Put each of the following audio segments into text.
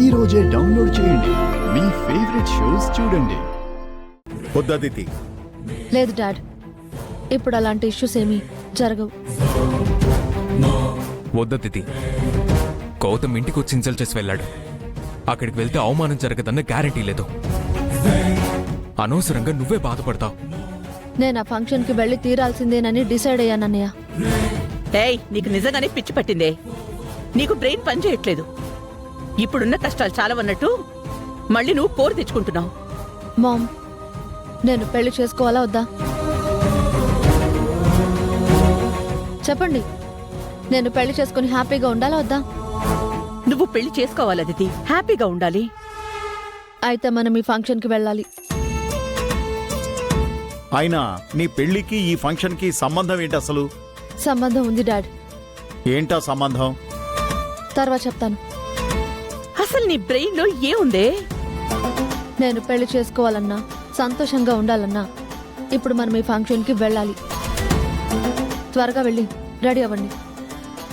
ఈ రోజే డౌన్లోడ్ చేయండి. మీ ఫేవరెట్ షోస్ చూడండి. వద్దదితి. లేదు డాడ్, ఇప్పుడు అలాంటి ఇష్యూస్ ఏమీ జరగవు. వద్దతిథి, గౌతమ్ ఇంటికి వచ్చి ఇన్సల్ట్ చేసి వెళ్ళాడు. అక్కడికి వెళ్తే అవమానం జరగదన్న గ్యారంటీ లేదు. అనవసరంగా నువ్వే బాధపడతావు. నేను ఆ ఫంక్షన్కి వెళ్ళి తీరాల్సిందేనని డిసైడ్ అయ్యానన్నయ్య. ఏయ్, నీకు నిజంగానే పిచ్చి పట్టిందే? నీకు బ్రెయిన్ పని చేయట్లేదు. ఇప్పుడున్న కష్టాలు చాలవన్నట్టు మళ్ళీ నువ్వు పోరు తెచ్చుకుంటున్నావు. మామ్, నేను పెళ్లి చేసుకోవాలా వద్దా? చెప్పండి, నేను పెళ్లి చేసుకుని హ్యాపీగా ఉండాలా వద్దా? నువ్వు పెళ్లి చేసుకోవాలి అదితి, హ్యాపీగా ఉండాలి. అయితే మనం ఈ ఫంక్షన్కి వెళ్ళాలి. అయినా నీ పెళ్లికి ఈ ఫంక్షన్ కి సంబంధం ఏంటి అసలు? సంబంధం ఉంది డాడ్. ఏంటా సంబంధం? తర్వాత చెప్తాను. అసలు నీ బ్రెయిన్ లో ఏముందే? నేను పెళ్లి చేసుకోవాలన్నా, సంతోషంగా ఉండాలన్నా ఇప్పుడు మనం ఈ ఫంక్షన్కి వెళ్ళాలి. త్వరగా వెళ్ళి రెడీ అవ్వండి.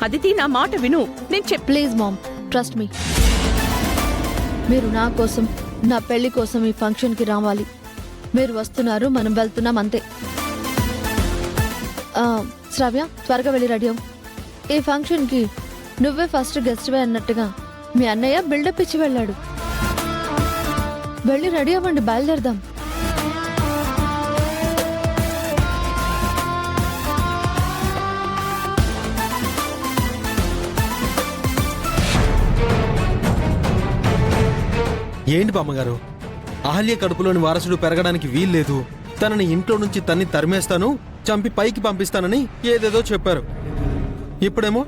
అదితి, నా మాట విను. నేను ప్లీజ్ మామ్, ట్రస్ట్ మీ. మీరు నా కోసం, నా పెళ్లి కోసం ఈ ఫంక్షన్కి రావాలి. మీరు వస్తున్నారు, మనం వెళ్తున్నాం, అంతే. శ్రావ్య, త్వరగా వెళ్ళి రెడీ అవ్వు. ఈ ఫంక్షన్కి నువ్వే ఫస్ట్ గెస్ట్వే అన్నట్టుగా మీ అన్నయ్య బిల్డప్ ఇచ్చి వెళ్ళాడు. వెళ్ళి రెడీ అవ్వండి, బయలుదేరదాం. ఏంటి బామ్మగారు, అహల్య కడుపులోని వారసుడు పెరగడానికి వీల్లేదు, తనని ఇంట్లో నుంచి తన్ని తరిమేస్తాను, చంపి పైకి పంపిస్తానని ఏదేదో చెప్పారు. ఇప్పుడేమో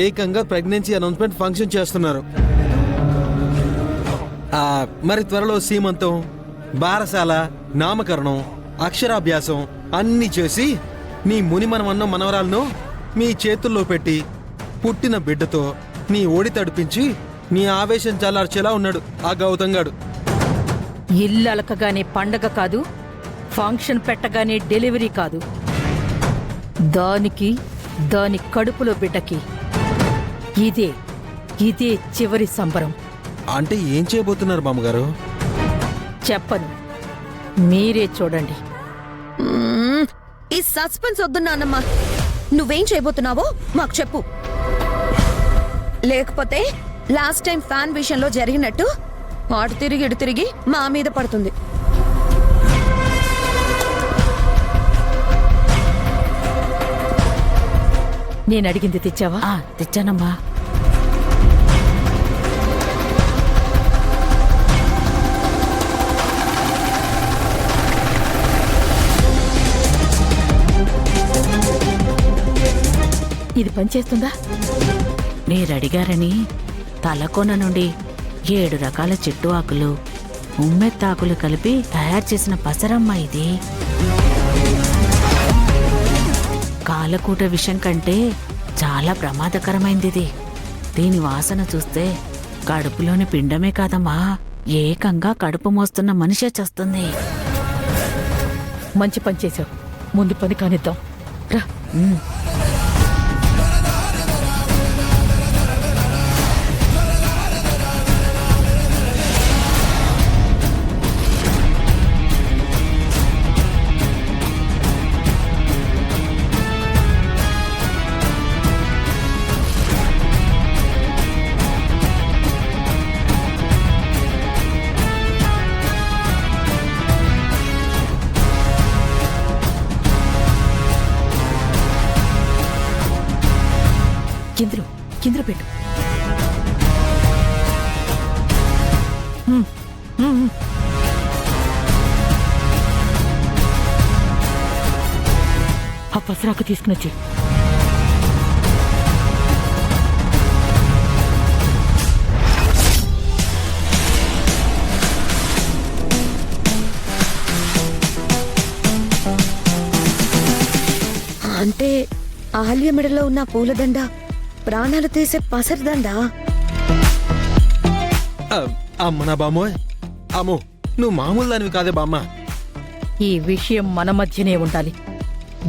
ఏకంగా ప్రెగ్నెన్సీ అనౌన్స్మెంట్ ఫంక్షన్ చేస్తున్నారు. మరి త్వరలో సీమంతం, బారసాల, నామకరణం, అక్షరాభ్యాసం అన్నీ చేసి నీ మునిమనమన్న మనవరాలను మీ చేతుల్లో పెట్టి పుట్టిన బిడ్డతో నీ ఓడి తడిపించి నీ ఆవేశం చల్లార్చేలా ఉన్నాడు ఆ గౌతంగాడు. ఇల్లు అలకగానే పండగ కాదు, ఫంక్షన్ పెట్టగానే డెలివరీ కాదు. దాని కడుపులో బిడ్డకి ఇదే చివరి సంబరం. అంటే ఏం చేయబోతున్నారు బామ్మగారు? చెప్పను, మీరే చూడండి. ఈ సస్పెన్స్ వద్దు నాన్నమ్మ. నువ్వేం చేయబోతున్నావో మాకు చెప్పు. లేకపోతే లాస్ట్ టైం ఫ్యాన్ విషయంలో జరిగినట్టు అటు తిరిగి ఇటు తిరిగి మా మీద పడుతుంది. నేను అడిగింది తెచ్చావా? తెచ్చానమ్మా. ఇది పనిచేస్తుందా? మీరడిగారని తలకోన నుండి 7 రకాల చెట్టు ఆకులు, ఉమ్మెత్తాకులు కలిపి తయారు చేసిన పసరమ్మ ఇది. కాలకూట విషం కంటే చాలా ప్రమాదకరమైంది. దీని వాసన చూస్తే కడుపులోని పిండమే కాదమ్మా, ఏకంగా కడుపు మోస్తున్న మనిషే చేస్తుంది. మంచి పని చేసావు. ముందు పని కానిద్దాం రా. కింద పెట్టు. ఆ పసరాకు తీసుకునొచ్చి. అంటే ఆలయ మెడలో ఉన్న పూలదండ ప్రాణాలు తీసే పసరదండా? అమ్మ నా బామ్మోయ్, అమ్మో నువ్వు మామూలు దానివి కాదే బామ్మ. ఈ విషయం మన మధ్యనే ఉండాలి.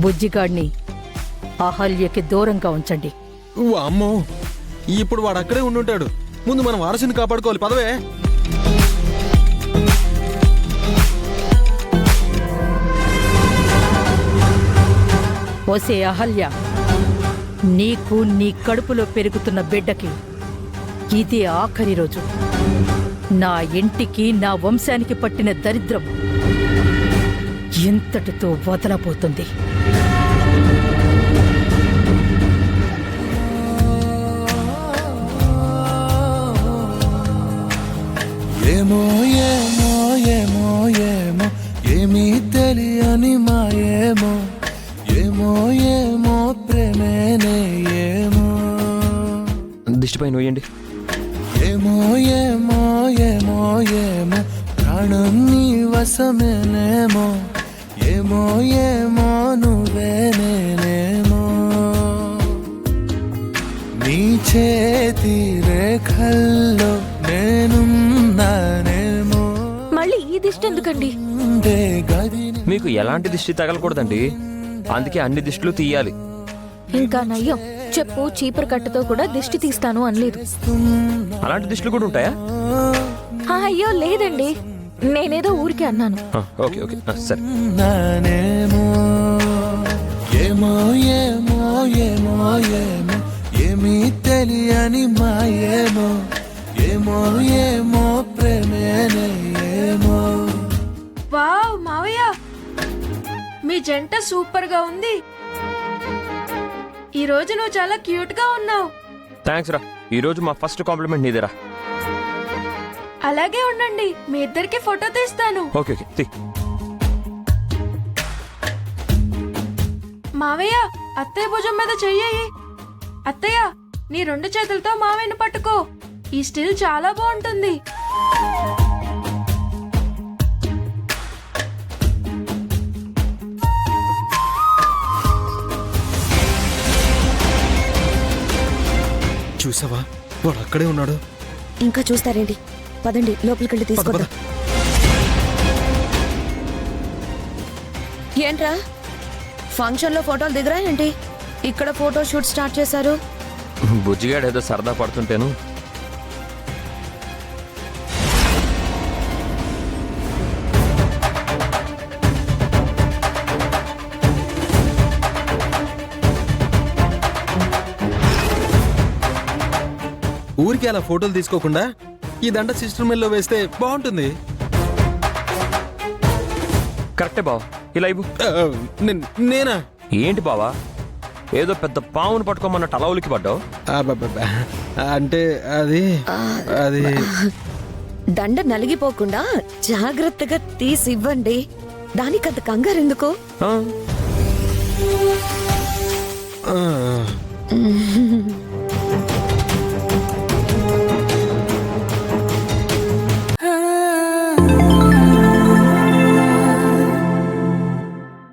బుజ్జిగాడిని అహల్యకి దూరంగా ఉంచండి. అమ్మో, ఇప్పుడు వాడు అక్కడే ఉండుంటాడు. ముందు మనం వారసుని కాపాడుకోవాలి. పదవే. ఓసే అహల్య, నీకు నీ కడుపులో పెరుగుతున్న బిడ్డకి ఇదే ఆఖరి రోజు. నా ఇంటికి నా వంశానికి పట్టిన దరిద్రం ఇంతటితో వదలబోతుంది. ఏమో ఏమో ఏమో ఏమో ఏమీ తెలియని మాయేమో, ఏమో ఏమో ప్రేమేనే ఏమో. దిష్టిపై నోయండి. ఏమో ఏమో ఏమో ఏమో ప్రాణం నీ వశమేనేమో, ఏమో ఏమో నువ్వే నేనేమో. నీ చేతి రేఖల్లో నేనున్నానేమో. మళ్ళీ ఈ దిష్టి ఎందుకండి? మీకు ఎలాంటి దిష్టి తగలకూడదండి, అందుకే అన్ని దిష్టిలు తీయాలి. ఇంకా నయ్యం, చెప్పు చీపురు కట్టతో కూడా దిష్టి తీస్తాను అనలేదు. అలాంటి దిష్టిలు కూడా ఉంటాయా? అయ్యో లేదండి, నేనేదో ఊరికే అన్నాను. ఓకే ఓకే సరే. నానేమో ఏమో ఏమో ఏమో ఏమో ఏమీ తెలియని మాయేమో, ఏమో ఏమో ప్రేమేనే ఏమో. వావ్ మావయ్య, మీ జంట సూపర్ గా ఉంది. ఈ రోజు నువ్వు చాలా క్యూట్ గా ఉన్నావు. థ్యాంక్స్ రా, ఈ రోజు మా ఫస్ట్ కాంప్లిమెంట్ నీదేరా. అలాగే ఉండండి, మీ ఇద్దరికి ఫోటో తీస్తాను. ఓకే ఓకే తీ. మావయ్య, అత్తయ్య భుజం మీద చెయ్యి. అత్తయ్య, నీ 2 చేతులతో మావయ్యను పట్టుకో. ఈ స్టిల్ చాలా బాగుంటుంది. చూసావా, వాడు అక్కడే ఉన్నాడు. ఇంకా చూస్తారేంటి? పదండి లోపలికెళ్ళి తీసుకుందాం. ఏంట్రా, ఫంక్షన్ లో ఫోటోలు దిగరా ఏంటి? ఇక్కడ ఫోటో షూట్ స్టార్ట్ చేశారు. బుజ్జిగాడు ఏదో సరదా పడుతుంటేను. ఊరికి అలా ఫోటోలు తీసుకోకుండా ఈ దండ సిస్టర్ మెల్లో వేస్తే బాగుంటుంది. కరెక్టే బావా, ఇలా ఇవ్వు. నేనా? ఏంటి బావా, ఏదో పెద్ద పావును పట్టుకోమన్నట్టు అలా ఉలికి పడ్డావు. అంటే అది అది దండ నలిగిపోకుండా జాగ్రత్తగా తీసి ఇవ్వండి. దానికంత కంగారు ఎందుకు? ఆ.